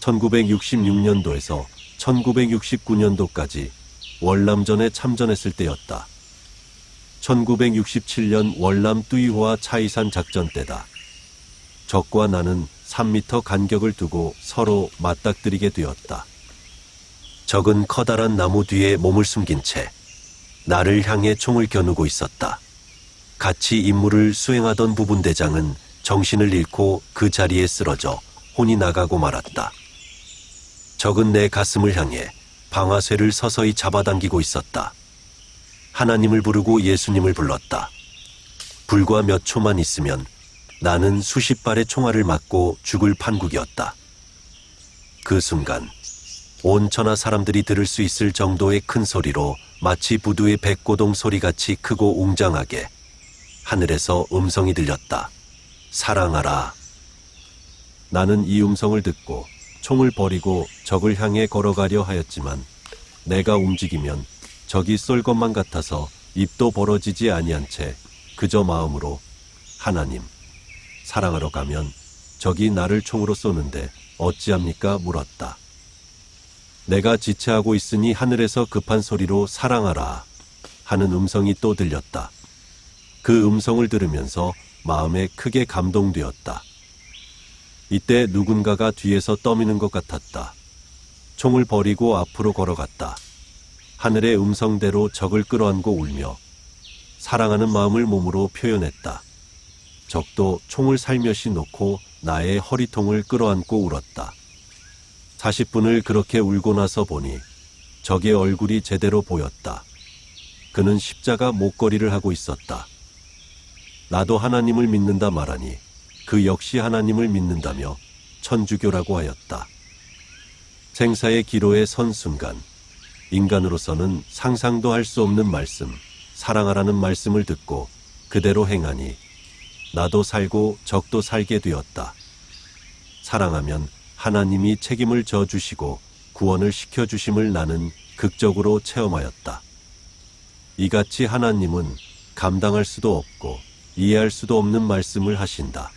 1966년도에서 1969년도까지 월남전에 참전했을 때였다. 1967년 월남 뚜이호와 차이산 작전 때다. 적과 나는 3m 간격을 두고 서로 맞닥뜨리게 되었다. 적은 커다란 나무 뒤에 몸을 숨긴 채 나를 향해 총을 겨누고 있었다. 같이 임무를 수행하던 부분대장은 정신을 잃고 그 자리에 쓰러져 혼이 나가고 말았다. 적은 내 가슴을 향해 방아쇠를 서서히 잡아당기고 있었다. 하나님을 부르고 예수님을 불렀다. 불과 몇 초만 있으면 나는 수십 발의 총알을 맞고 죽을 판국이었다. 그 순간 온 천하 사람들이 들을 수 있을 정도의 큰 소리로 마치 부두의 백고동 소리같이 크고 웅장하게 하늘에서 음성이 들렸다. 사랑하라. 나는 이 음성을 듣고 총을 버리고 적을 향해 걸어가려 하였지만 내가 움직이면 적이 쏠 것만 같아서 입도 벌어지지 아니한 채 그저 마음으로 하나님, 사랑하러 가면 적이 나를 총으로 쏘는데 어찌합니까? 물었다. 내가 지체하고 있으니 하늘에서 급한 소리로 사랑하라 하는 음성이 또 들렸다. 그 음성을 들으면서 마음에 크게 감동되었다. 이때 누군가가 뒤에서 떠미는 것 같았다. 총을 버리고 앞으로 걸어갔다. 하늘의 음성대로 적을 끌어안고 울며 사랑하는 마음을 몸으로 표현했다. 적도 총을 살며시 놓고 나의 허리통을 끌어안고 울었다. 40분을 그렇게 울고 나서 보니 적의 얼굴이 제대로 보였다. 그는 십자가 목걸이를 하고 있었다. 나도 하나님을 믿는다 말하니 그 역시 하나님을 믿는다며 천주교라고 하였다. 생사의 기로에 선 순간 인간으로서는 상상도 할 수 없는 말씀, 사랑하라는 말씀을 듣고 그대로 행하니 나도 살고 적도 살게 되었다. 사랑하면 하나님이 책임을 져주시고 구원을 시켜주심을 나는 극적으로 체험하였다. 이같이 하나님은 감당할 수도 없고 이해할 수도 없는 말씀을 하신다.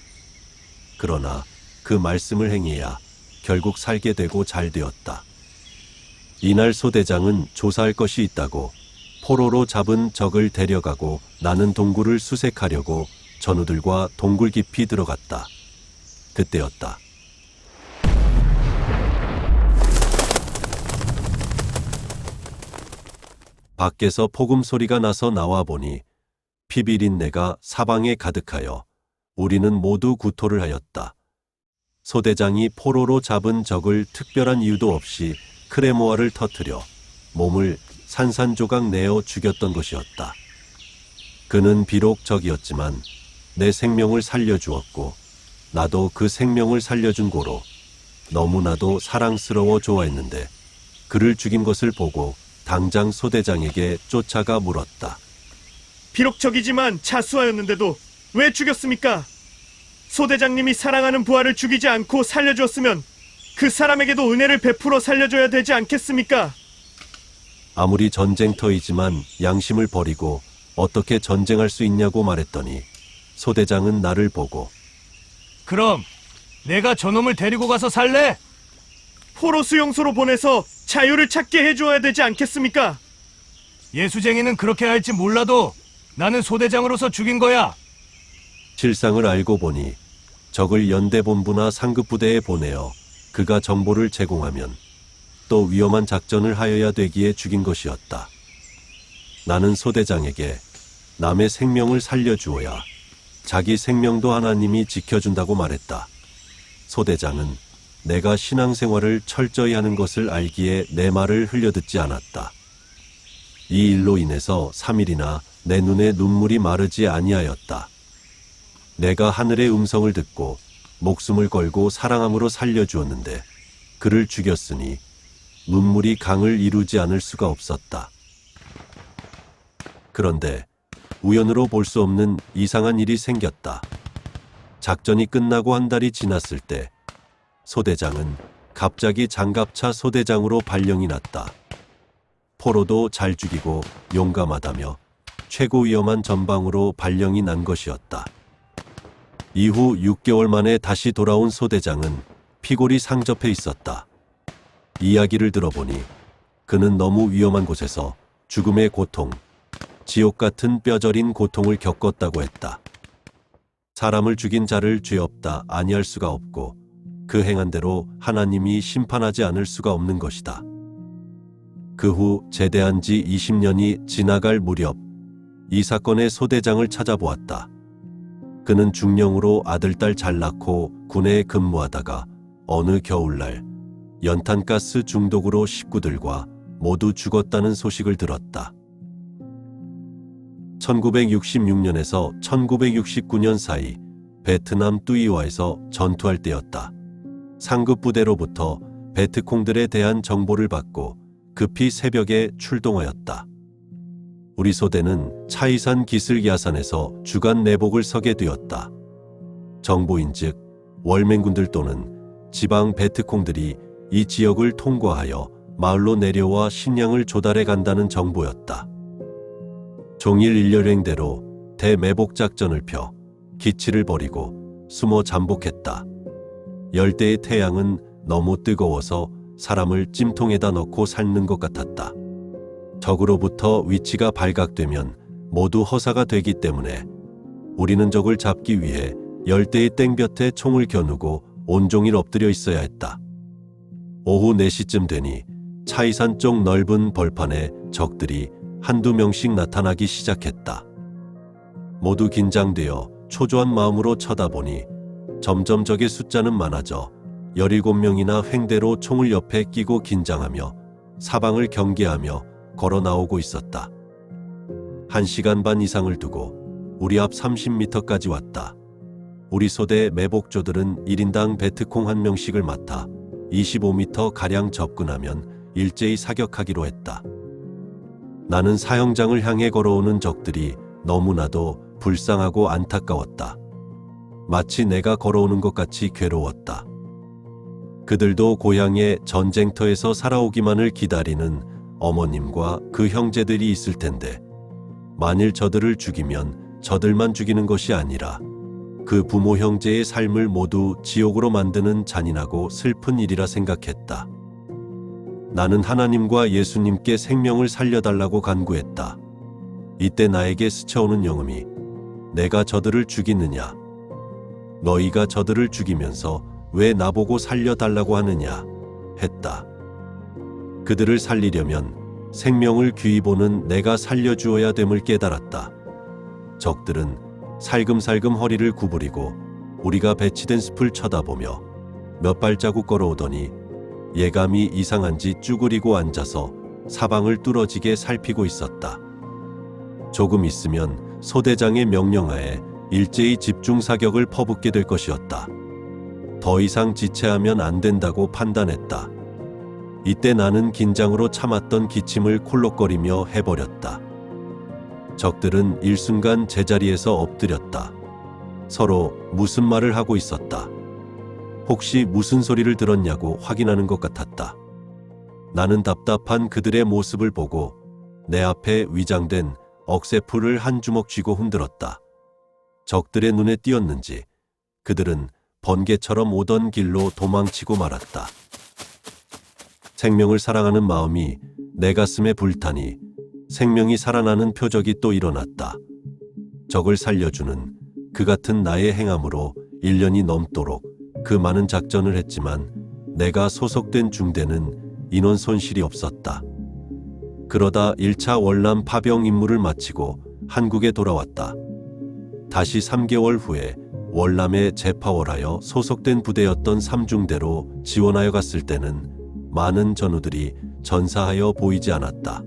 그러나 그 말씀을 행해야 결국 살게 되고 잘 되었다. 이날 소대장은 조사할 것이 있다고 포로로 잡은 적을 데려가고 나는 동굴을 수색하려고 전우들과 동굴 깊이 들어갔다. 그때였다. 밖에서 폭음 소리가 나서 나와 보니 피비린내가 사방에 가득하여 우리는 모두 구토를 하였다. 소대장이 포로로 잡은 적을 특별한 이유도 없이 크레모아를 터뜨려 몸을 산산조각 내어 죽였던 것이었다. 그는 비록 적이었지만 내 생명을 살려주었고 나도 그 생명을 살려준 고로 너무나도 사랑스러워 좋아했는데 그를 죽인 것을 보고 당장 소대장에게 쫓아가 물었다. 비록 적이지만 자수하였는데도 왜 죽였습니까? 소대장님이 사랑하는 부하를 죽이지 않고 살려주었으면 그 사람에게도 은혜를 베풀어 살려줘야 되지 않겠습니까? 아무리 전쟁터이지만 양심을 버리고 어떻게 전쟁할 수 있냐고 말했더니 소대장은 나를 보고 그럼 내가 저놈을 데리고 가서 살래? 포로 수용소로 보내서 자유를 찾게 해줘야 되지 않겠습니까? 예수쟁이는 그렇게 할지 몰라도 나는 소대장으로서 죽인 거야. 실상을 알고 보니 적을 연대본부나 상급부대에 보내어 그가 정보를 제공하면 또 위험한 작전을 하여야 되기에 죽인 것이었다. 나는 소대장에게 남의 생명을 살려주어야 자기 생명도 하나님이 지켜준다고 말했다. 소대장은 내가 신앙생활을 철저히 하는 것을 알기에 내 말을 흘려듣지 않았다. 이 일로 인해서 3일이나 내 눈에 눈물이 마르지 아니하였다. 내가 하늘의 음성을 듣고 목숨을 걸고 사랑함으로 살려주었는데 그를 죽였으니 눈물이 강을 이루지 않을 수가 없었다. 그런데 우연으로 볼 수 없는 이상한 일이 생겼다. 작전이 끝나고 한 달이 지났을 때 소대장은 갑자기 장갑차 소대장으로 발령이 났다. 포로도 잘 죽이고 용감하다며 최고 위험한 전방으로 발령이 난 것이었다. 이후 6개월 만에 다시 돌아온 소대장은 피골이 상접해 있었다. 이야기를 들어보니 그는 너무 위험한 곳에서 죽음의 고통, 지옥 같은 뼈저린 고통을 겪었다고 했다. 사람을 죽인 자를 죄 없다 아니할 수가 없고 그 행한 대로 하나님이 심판하지 않을 수가 없는 것이다. 그 후 제대한 지 20년이 지나갈 무렵 이 사건의 소대장을 찾아보았다. 그는 중령으로 아들, 딸 잘 낳고 군에 근무하다가 어느 겨울날 연탄가스 중독으로 식구들과 모두 죽었다는 소식을 들었다. 1966년에서 1969년 사이 베트남 뚜이와에서 전투할 때였다. 상급 부대로부터 베트콩들에 대한 정보를 받고 급히 새벽에 출동하였다. 우리 소대는 차이산 기슭야산에서 주간 내복을 서게 되었다. 정보인즉 월맹군들 또는 지방 베트콩들이 이 지역을 통과하여 마을로 내려와 식량을 조달해 간다는 정보였다. 종일 일렬행대로 대매복 작전을 펴 기치를 버리고 숨어 잠복했다. 열대의 태양은 너무 뜨거워서 사람을 찜통에다 넣고 삶는 것 같았다. 적으로부터 위치가 발각되면 모두 허사가 되기 때문에 우리는 적을 잡기 위해 열대의 땡볕에 총을 겨누고 온종일 엎드려 있어야 했다. 오후 4시쯤 되니 차이산 쪽 넓은 벌판에 적들이 한두 명씩 나타나기 시작했다. 모두 긴장되어 초조한 마음으로 쳐다보니 점점 적의 숫자는 많아져 17명이나 횡대로 총을 옆에 끼고 긴장하며 사방을 경계하며 걸어 나오고 있었다. 1시간 반 이상을 두고 우리 앞 30m까지 왔다. 우리 소대 매복조들은 1인당 베트콩 1명씩을 맡아 25m가량 접근하면 일제히 사격하기로 했다. 나는 사형장을 향해 걸어오는 적들이 너무나도 불쌍하고 안타까웠다. 마치 내가 걸어오는 것 같이 괴로웠다. 그들도 고향의 전쟁터에서 살아오기만을 기다리는 어머님과 그 형제들이 있을 텐데 만일 저들을 죽이면 저들만 죽이는 것이 아니라 그 부모 형제의 삶을 모두 지옥으로 만드는 잔인하고 슬픈 일이라 생각했다. 나는 하나님과 예수님께 생명을 살려달라고 간구했다. 이때 나에게 스쳐오는 영음이 내가 저들을 죽이느냐? 너희가 저들을 죽이면서 왜 나보고 살려달라고 하느냐? 했다. 그들을 살리려면 생명을 귀히 보는 내가 살려주어야 됨을 깨달았다. 적들은 살금살금 허리를 구부리고 우리가 배치된 숲을 쳐다보며 몇 발자국 걸어오더니 예감이 이상한지 쭈그리고 앉아서 사방을 뚫어지게 살피고 있었다. 조금 있으면 소대장의 명령하에 일제히 집중사격을 퍼붓게 될 것이었다. 더 이상 지체하면 안 된다고 판단했다. 이때 나는 긴장으로 참았던 기침을 콜록거리며 해버렸다. 적들은 일순간 제자리에서 엎드렸다. 서로 무슨 말을 하고 있었다. 혹시 무슨 소리를 들었냐고 확인하는 것 같았다. 나는 답답한 그들의 모습을 보고 내 앞에 위장된 억새풀을 한 주먹 쥐고 흔들었다. 적들의 눈에 띄었는지 그들은 번개처럼 오던 길로 도망치고 말았다. 생명을 사랑하는 마음이 내 가슴에 불타니 생명이 살아나는 표적이 또 일어났다. 적을 살려주는 그 같은 나의 행함으로 1년이 넘도록 그 많은 작전을 했지만 내가 소속된 중대는 인원 손실이 없었다. 그러다 1차 월남 파병 임무를 마치고 한국에 돌아왔다. 다시 3개월 후에 월남에 재파월하여 소속된 부대였던 3중대로 지원하여 갔을 때는 많은 전우들이 전사하여 보이지 않았다.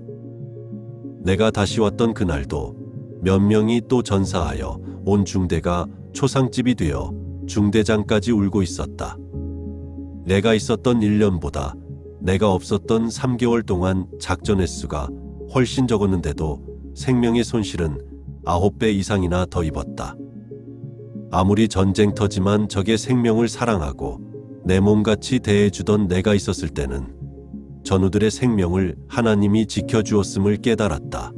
내가 다시 왔던 그날도 몇 명이 또 전사하여 온 중대가 초상집이 되어 중대장까지 울고 있었다. 내가 있었던 1년보다 내가 없었던 3개월 동안 작전 횟수가 훨씬 적었는데도 생명의 손실은 9배 이상이나 더 입었다. 아무리 전쟁터지만 적의 생명을 사랑하고 내 몸같이 대해주던 내가 있었을 때는 전우들의 생명을 하나님이 지켜주었음을 깨달았다.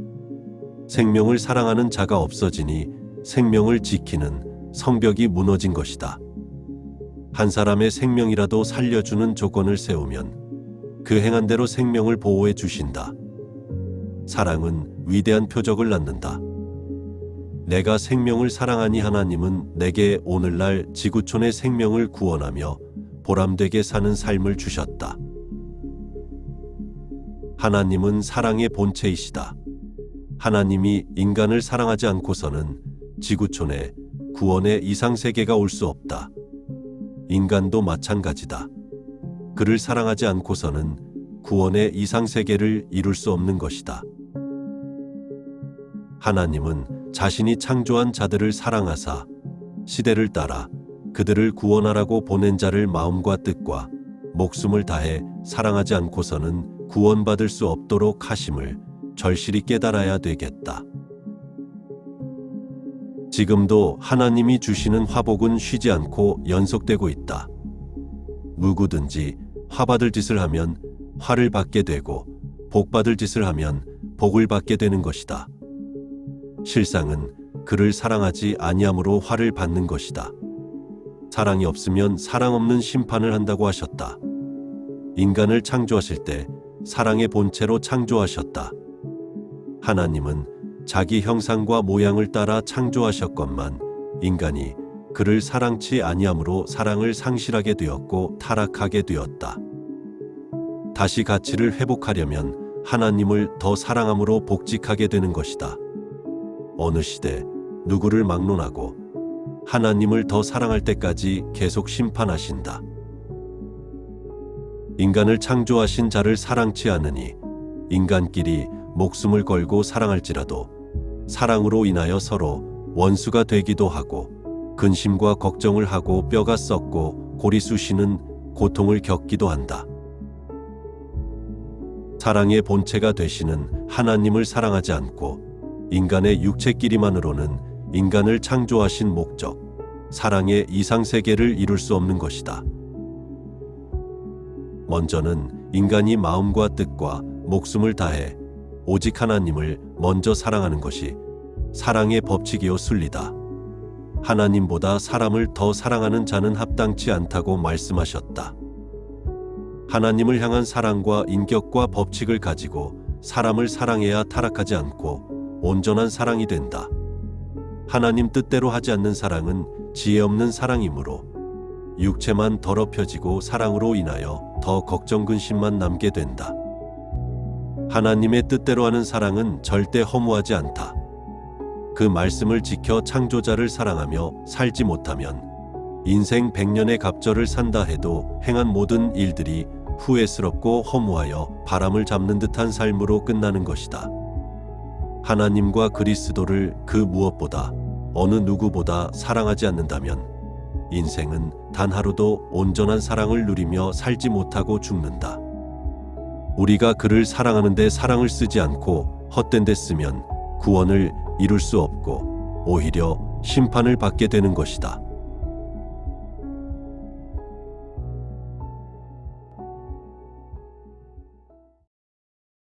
생명을 사랑하는 자가 없어지니 생명을 지키는 성벽이 무너진 것이다. 한 사람의 생명이라도 살려주는 조건을 세우면 그 행한 대로 생명을 보호해 주신다. 사랑은 위대한 표적을 낳는다. 내가 생명을 사랑하니 하나님은 내게 오늘날 지구촌의 생명을 구원하며 보람되게 사는 삶을 주셨다. 하나님은 사랑의 본체이시다. 하나님이 인간을 사랑하지 않고서는 지구촌에 구원의 이상세계가 올 수 없다. 인간도 마찬가지다. 그를 사랑하지 않고서는 구원의 이상세계를 이룰 수 없는 것이다. 하나님은 자신이 창조한 자들을 사랑하사 시대를 따라 그들을 구원하라고 보낸 자를 마음과 뜻과 목숨을 다해 사랑하지 않고서는 구원받을 수 없도록 하심을 절실히 깨달아야 되겠다. 지금도 하나님이 주시는 화복은 쉬지 않고 연속되고 있다. 누구든지 화받을 짓을 하면 화를 받게 되고 복받을 짓을 하면 복을 받게 되는 것이다. 실상은 그를 사랑하지 아니함으로 화를 받는 것이다. 사랑이 없으면 사랑 없는 심판을 한다고 하셨다. 인간을 창조하실 때 사랑의 본체로 창조하셨다. 하나님은 자기 형상과 모양을 따라 창조하셨건만 인간이 그를 사랑치 아니함으로 사랑을 상실하게 되었고 타락하게 되었다. 다시 가치를 회복하려면 하나님을 더 사랑함으로 복직하게 되는 것이다. 어느 시대 누구를 막론하고 하나님을 더 사랑할 때까지 계속 심판하신다. 인간을 창조하신 자를 사랑치 않으니 인간끼리 목숨을 걸고 사랑할지라도 사랑으로 인하여 서로 원수가 되기도 하고 근심과 걱정을 하고 뼈가 썩고 골이 쑤시는 고통을 겪기도 한다. 사랑의 본체가 되시는 하나님을 사랑하지 않고 인간의 육체끼리만으로는 인간을 창조하신 목적, 사랑의 이상세계를 이룰 수 없는 것이다. 먼저는 인간이 마음과 뜻과 목숨을 다해 오직 하나님을 먼저 사랑하는 것이 사랑의 법칙이요 순리다. 하나님보다 사람을 더 사랑하는 자는 합당치 않다고 말씀하셨다. 하나님을 향한 사랑과 인격과 법칙을 가지고 사람을 사랑해야 타락하지 않고 온전한 사랑이 된다. 하나님 뜻대로 하지 않는 사랑은 지혜 없는 사랑이므로 육체만 더럽혀지고 사랑으로 인하여 더 걱정 근심만 남게 된다. 하나님의 뜻대로 하는 사랑은 절대 허무하지 않다. 그 말씀을 지켜 창조자를 사랑하며 살지 못하면 인생 100년의 갑절을 산다 해도 행한 모든 일들이 후회스럽고 허무하여 바람을 잡는 듯한 삶으로 끝나는 것이다. 하나님과 그리스도를 그 무엇보다 어느 누구보다 사랑하지 않는다면 인생은 단 하루도 온전한 사랑을 누리며 살지 못하고 죽는다. 우리가 그를 사랑하는데 사랑을 쓰지 않고 헛된 데 쓰면 구원을 이룰 수 없고 오히려 심판을 받게 되는 것이다.